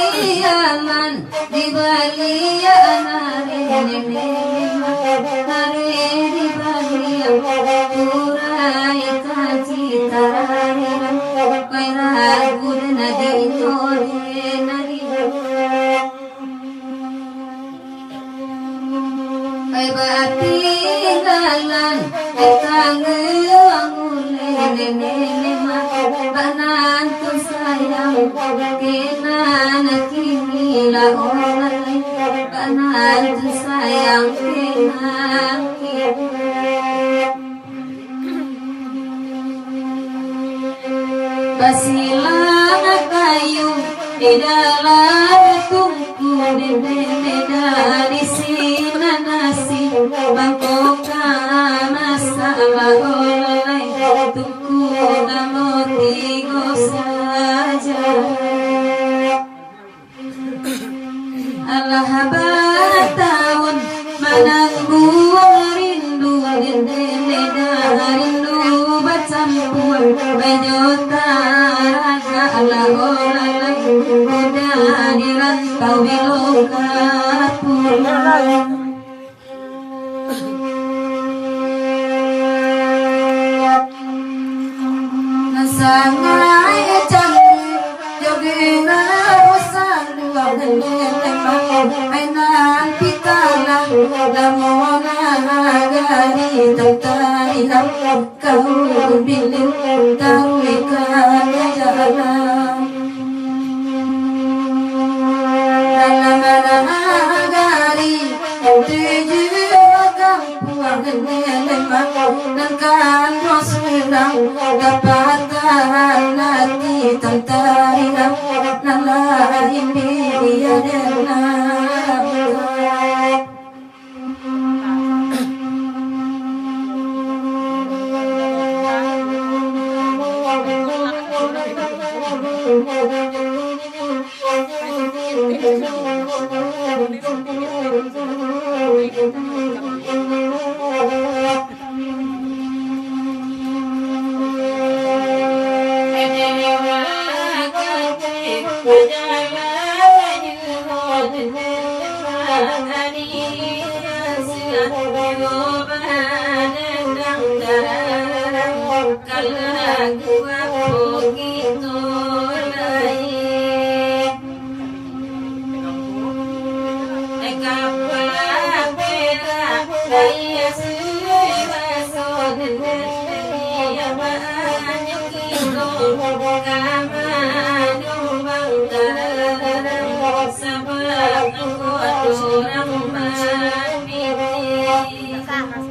Napiyaman di baliya anare di baliya purai kaji tarare kaira gudna di tore nari kai bati galan tanggu angule nene banan tu sayang kenan kini la oleh banan tu sayang kenan basilang kayu di dalam tungku dede dari sini nasi bangkoka masalah oleh tungku namun tigo saja Allah tahun menanggung rindu dede rindu bercampur berjuta raga Allah oleh udah di rantau biloka pulang sangai cantik jogina bosan dua tembak ainan pitana lamona gari tertari kau bilin tahu ikan jalan dalam gari tujuh kampung lembak dan kan sedang dapat nanti tertari nala ini ada Sama